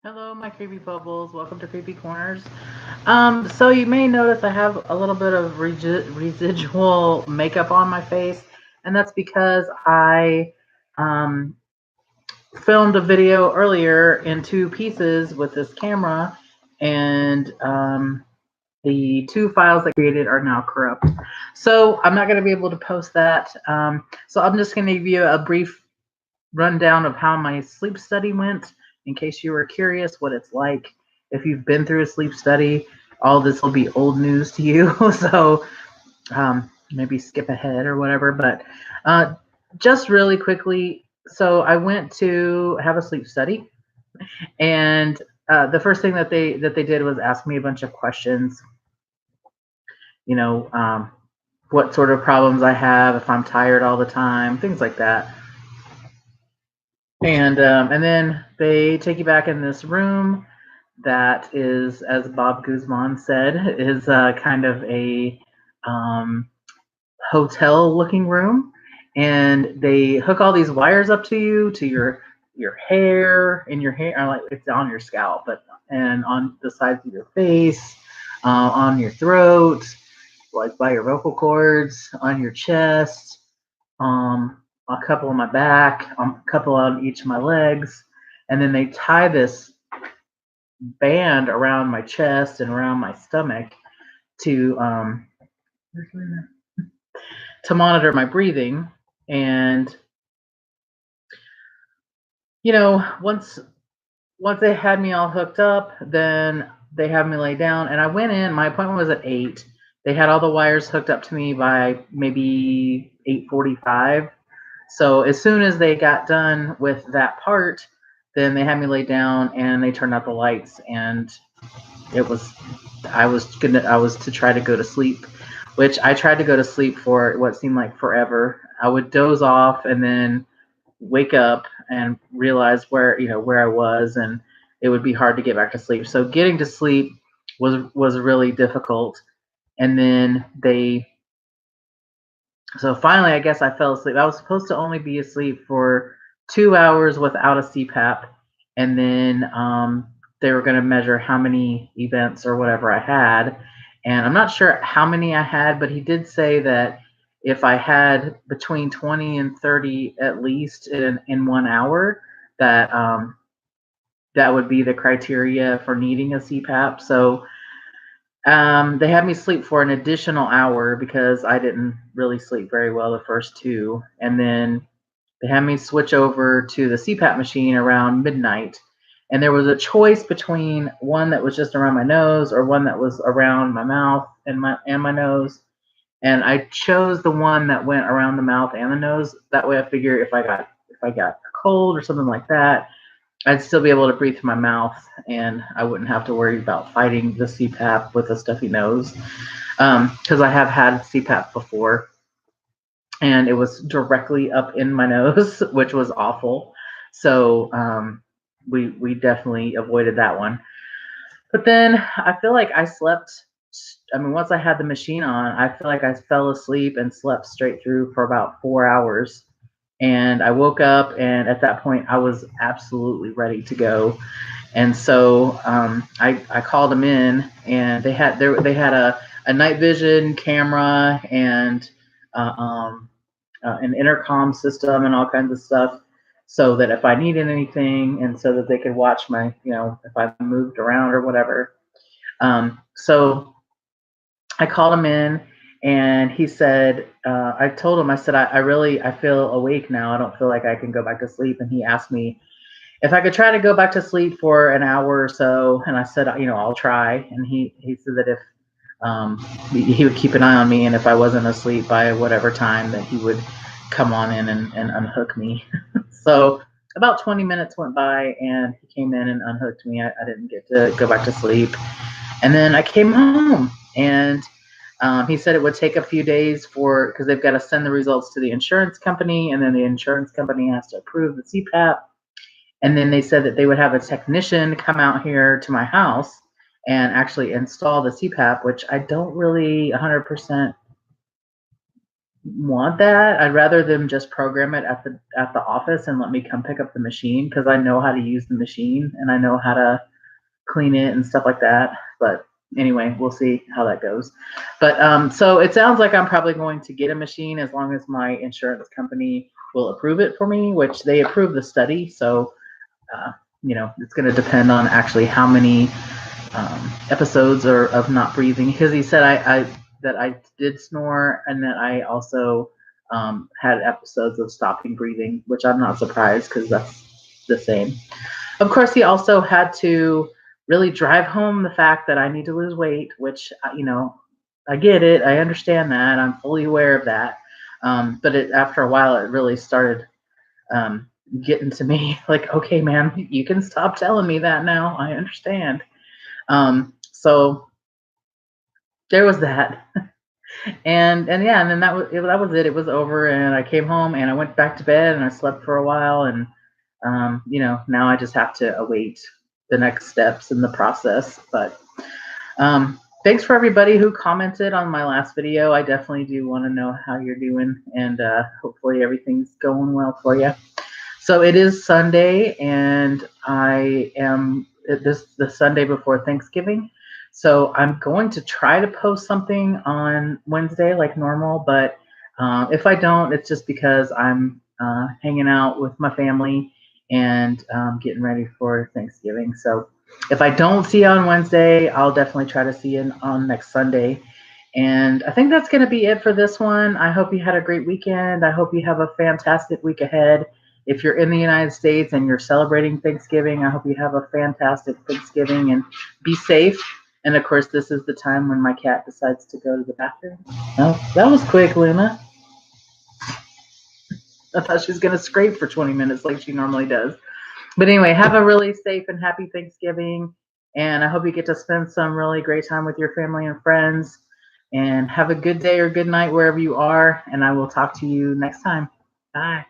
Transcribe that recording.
Hello, my creepy bubbles. Welcome to Creepy Corners. So you may notice I have a little bit of residual makeup on my face, and that's because I um, filmed a video earlier in two pieces with this camera, and the two files that I created are now corrupt. So I'm not going to be able to post that. So I'm just going to give you a brief rundown of how my sleep study went in case you were curious what it's like. If you've been through a sleep study, all this will be old news to you. So maybe skip ahead or whatever. But just really quickly, so I went to have a sleep study, and the first thing that they did was ask me a bunch of questions. You know, what sort of problems I have, if I'm tired all the time, things like that. And then they take you back in this room that is, as Bob Guzman said, is kind of a um, hotel-looking room, and they hook all these wires up to you, to your hair, and your hair, like it's on your scalp, but and on the sides of your face, on your throat, like by your vocal cords, on your chest, a couple on my back, a couple on each of my legs, and then they tie this band around my chest and around my stomach to to monitor my breathing. And once they had me all hooked up, then they had me lay down, and I went in. My appointment was at 8. They had all the wires hooked up to me by maybe 8:45. So as soon as they got done with that part, then they had me lay down and they turned out the lights, and it was I was to try to go to sleep, which I tried to go to sleep for what seemed like forever. I would doze off and then wake up and realize where I was, and it would be hard to get back to sleep. So getting to sleep was really difficult. And then so finally, I guess I fell asleep. I was supposed to only be asleep for 2 hours without a CPAP, and then they were going to measure how many events or whatever I had. And I'm not sure how many I had, but he did say that if I had between 20 and 30 at least in 1 hour, that that would be the criteria for needing a CPAP. So they had me sleep for an additional hour because I didn't really sleep very well the first two. And then they had me switch over to the CPAP machine around midnight. And there was a choice between one that was just around my nose or one that was around my mouth and my nose. And I chose the one that went around the mouth and the nose. That way I figure if I got a cold or something like that, I'd still be able to breathe through my mouth, and I wouldn't have to worry about fighting the CPAP with a stuffy nose. Because I have had CPAP before, and it was directly up in my nose, which was awful. So we definitely avoided that one. But then I feel like I slept. I mean, once I had the machine on, I feel like I fell asleep and slept straight through for about 4 hours. And I woke up, and at that point, I was absolutely ready to go. And so I called them in, and they had a night vision camera and an intercom system and all kinds of stuff, so that if I needed anything, and so that they could watch my, if I moved around or whatever. So I called him in, and he said, I told him, I said, I feel awake now. I don't feel like I can go back to sleep. And he asked me if I could try to go back to sleep for an hour or so. And I said, I'll try. And he said that if he would keep an eye on me, and if I wasn't asleep by whatever time, that he would come on in and unhook me. So about 20 minutes went by, and he came in and unhooked me. I didn't get to go back to sleep. And then I came home, and he said it would take a few days because they've got to send the results to the insurance company, and then the insurance company has to approve the CPAP. And then they said that they would have a technician come out here to my house and actually install the CPAP, which I don't really 100% want that. I'd rather them just program it at the office and let me come pick up the machine, because I know how to use the machine and I know how to clean it and stuff like that. But anyway, we'll see how that goes. But so it sounds like I'm probably going to get a machine as long as my insurance company will approve it for me, which they approve the study. So you know, it's going to depend on actually how many episodes are of not breathing, because he said that I did snore, and that I also had episodes of stopping breathing, which I'm not surprised, because that's the same. Of course, he also had to really drive home the fact that I need to lose weight, which, you know, I get it. I understand that. I'm fully aware of that. But after a while, it really started getting to me like, okay, man, you can stop telling me that now. I understand. So there was that. And yeah, and then that was it. It was over, and I came home and I went back to bed and I slept for a while, and you know, now I just have to await the next steps in the process. But thanks for everybody who commented on my last video. I definitely do want to know how you're doing, and hopefully everything's going well for you. So it is Sunday, and I am the Sunday before Thanksgiving. So I'm going to try to post something on Wednesday like normal, but if I don't, it's just because I'm hanging out with my family and getting ready for Thanksgiving. So if I don't see you on Wednesday, I'll definitely try to see you on next Sunday. And I think that's going to be it for this one. I hope you had a great weekend. I hope you have a fantastic week ahead. If you're in the United States and you're celebrating Thanksgiving, I hope you have a fantastic Thanksgiving and be safe. And of course, this is the time when my cat decides to go to the bathroom. Oh, that was quick, Luna. I thought she was going to scrape for 20 minutes like she normally does. But anyway, have a really safe and happy Thanksgiving. And I hope you get to spend some really great time with your family and friends. And have a good day or good night wherever you are. And I will talk to you next time. Bye.